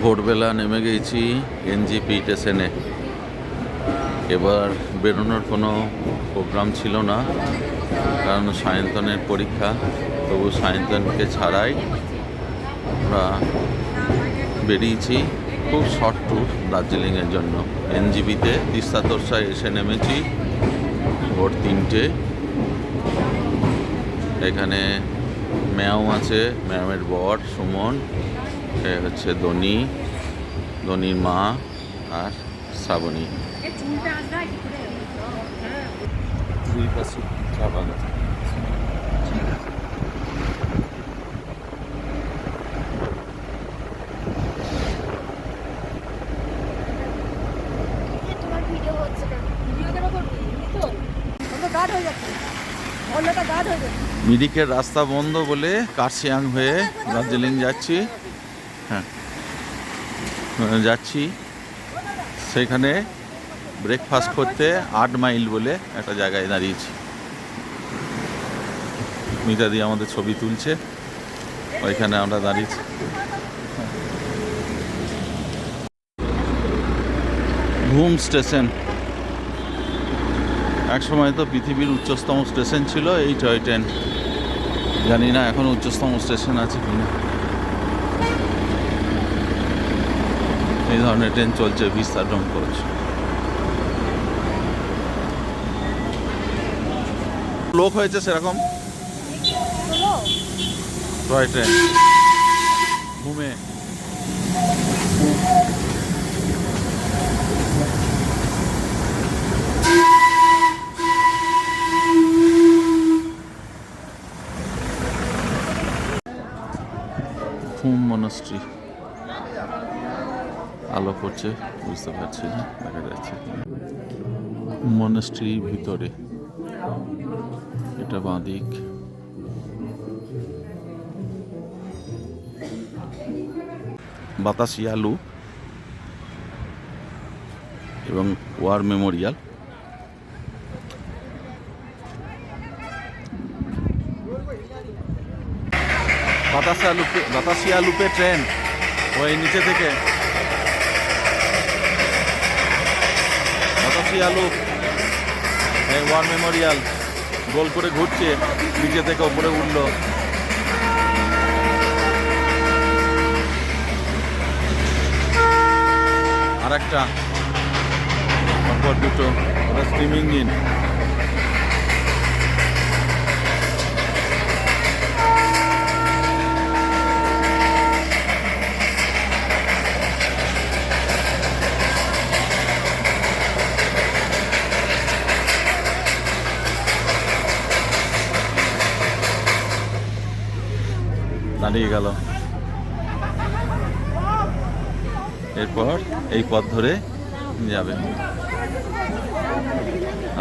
ভোরবেলা নেমে গেছি এনজিপি স্টেশনে। এবার বেরোনোর কোনো প্রোগ্রাম ছিল না, কারণ সায়ন্তনের পরীক্ষা। তবু সায়ন্তনকে ছাড়াই আমরা বেরিয়েছি খুব শর্ট ট্যুর দার্জিলিংয়ের জন্য। এনজিপিতে তিস্তা তোরসায় এসে নেমেছি ভোর 3টে। এখানে ম্যাও আছে, ম্যামের বর সুমন, এ হচ্ছে ধনির মা আর শ্রাবণী। দুই পাশে চা বাগান। মিরিকের রাস্তা বন্ধ বলে কার্শিয়াং হয়ে দার্জিলিং যাচ্ছি। হ্যাঁ, যাচ্ছি সেখানে ব্রেকফাস্ট করতে 8 মাইল বলে একটা জায়গায় দাঁড়িয়েছি। মিতাদি আমাদের ছবি তুলছে, ওইখানে আমরা দাঁড়িয়েছি। ঘুম স্টেশন একসময় তো পৃথিবীর উচ্চতম স্টেশন ছিল এই টয় ট্রেন। জানি না এখন উচ্চতম স্টেশন আছে কিনা। এই ধরনের ট্রেন চলছে বিস্তারম কোচ। লোক হয়েছে সেরকম টয় ট্রেন ঘুমে। ঘুম মনস্ট্রি আলো করছে, বুঝতে পারছি না, দেখা যাচ্ছে মনস্ট্রি ভিতরে। এটা বাঁদিক। বাতাসিয়া লুপ এবং ওয়ার মেমোরিয়াল। বাতাসিয়া লুপে ট্রেন ওই নিচে থেকে। বাতাসিয়া লুপ, ওয়ার মেমোরিয়াল গোল করে ঘুরছে, নিচে থেকে ওপরে উঠলো। আর একটা অপর দুটো স্টিম ইঞ্জিন। দাঁড়িয়ে গেল। এরপর এই পথ ধরে যাবে।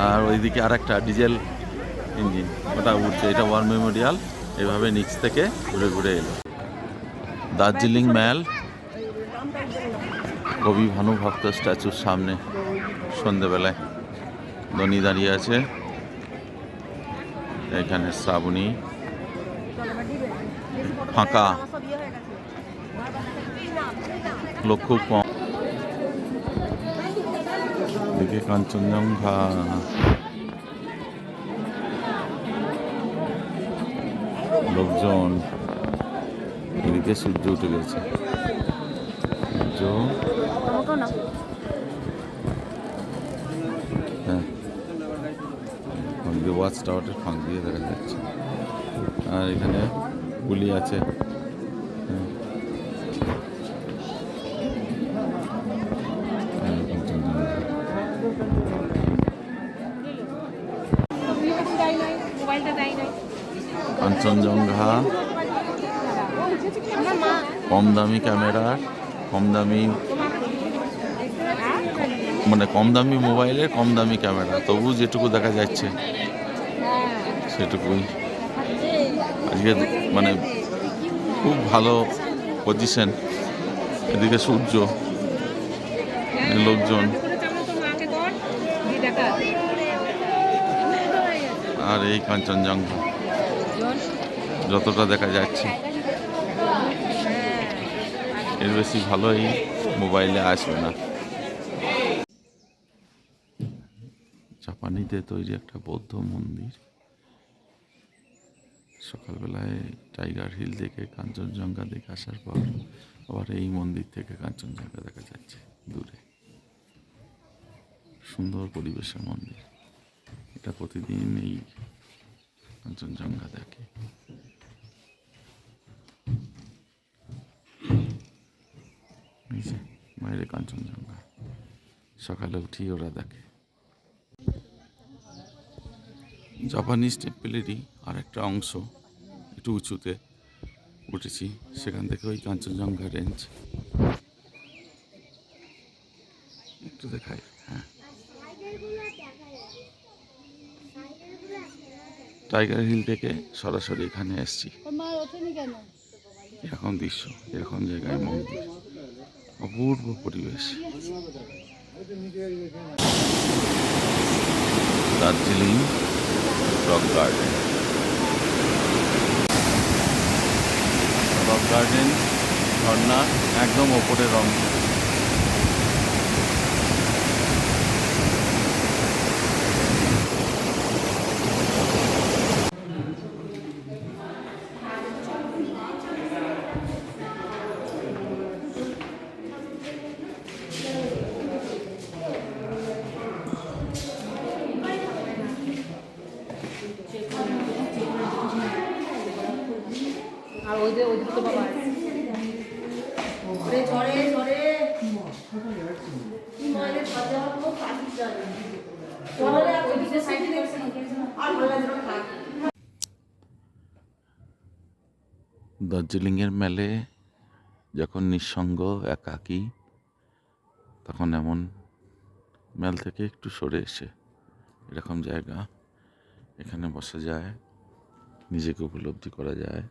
আর ওইদিকে আর একটা ডিজেল ইঞ্জিন, ওটা উঠছে। এটা ওয়ার মেমোরিয়াল। এভাবে নিচ থেকে ঘুরে ঘুরে এলো। দার্জিলিং ম্যাল কবি ভানুভক্ত স্ট্যাচুর সামনে সন্ধেবেলায় ধনী দাঁড়িয়ে আছে। এখানে শ্রাবণী, ফাঁকা, লোক খুব কম। এদিকে কাঞ্চনজঙ্ঘা, লোকজন। এদিকে সূর্য উঠে গেছে। হ্যাঁ, ওয়াচ টাওয়ারের ফাঁক দিয়ে দেখা যাচ্ছে। আর এখানে গুলি আছে। কাঞ্চনজঙ্ঘা কম দামি ক্যামেরার, কম দামি কম দামি মোবাইলের কম দামি ক্যামেরা, তবু যেটুকু দেখা যাচ্ছে সেটুকুই। আজকে খুব ভালো পজিশন। এদিকে সূর্য, লোকজন, আর এই কাঞ্চনজঙ্ঘা যতটা দেখা যাচ্ছে। এর বেশি ভালোই মোবাইলে আসবে না। জাপানিতে তৈরি একটা বৌদ্ধ মন্দির। সকালবেলায় টাইগার হিল থেকে কাঞ্চনজঙ্ঘা দেখে আসার পর আবার এই মন্দির থেকে কাঞ্চনজঙ্ঘা দেখা যাচ্ছে দূরে। সুন্দর পরিবেশের মন্দির। এটা প্রতিদিন এই কাঞ্চনজঙ্ঘা দেখে। বাইরে কাঞ্চনজঙ্ঘা সকালে উঠি ওরা দেখে। জাপানিজ টেম্পেলেরই আর একটা অংশ একটু উঁচুতে উঠেছি, সেখান থেকে ওই কাঞ্চনজঙ্ঘা রেঞ্জ একটু দেখাই। হ্যাঁ, টাইগার হিল থেকে সরাসরি এখানে এসছি। এরকম দৃশ্য, এরকম জায়গায় মন্দির, অপূর্ব পরিবেশ। Darjeeling rock garden. Rock garden ঝর্ণা একদম ওপরে রং। আর ওই যে তো বাবা ওরে ঝরে ঝরে মায়ের বাজা হলো কাটি যায় ঝরে আর ওই যে সাইডে দেখছেন আর ভালো লাগে না। দার্জিলিংয়ের মেলে যখন নিঃসঙ্গ একাকী, তখন এমন মেল থেকে একটু সরে এসে এরকম জায়গা, এখানে বসা যায়, নিজেকে উপলব্ধি করা যায়,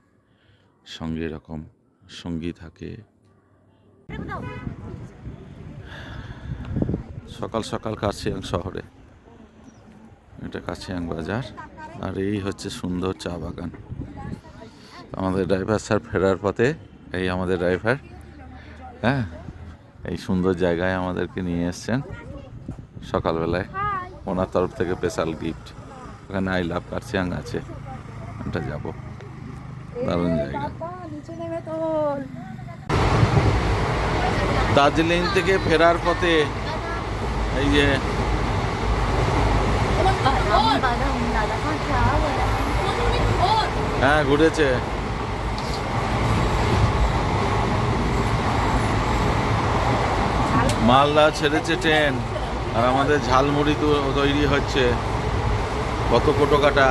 সঙ্গে এরকম সঙ্গী থাকে। সকাল সকাল কার্শিয়াং শহরে, এটা কার্শিয়াং বাজার, আর এই হচ্ছে সুন্দর চা বাগান। আমাদের ড্রাইভার স্যার ফেরার পথে, এই আমাদের ড্রাইভার, হ্যাঁ, এই সুন্দর জায়গায় আমাদেরকে নিয়ে এসছেন সকালবেলায়। ওনার তরফ থেকে স্পেশাল গিফট। ওখানে আই লাভ কার্শিয়াং আছে, ওটা যাব, দারুণ জায়গা। দার্জিলিং থেকে ফেরার পথে এই যে হ্যাঁ ঘুরেছে। মালদা ছেড়েছে ট্রেন, আর আমাদের ঝালমুড়ি তো তৈরি হচ্ছে। কত কোটো কাটা।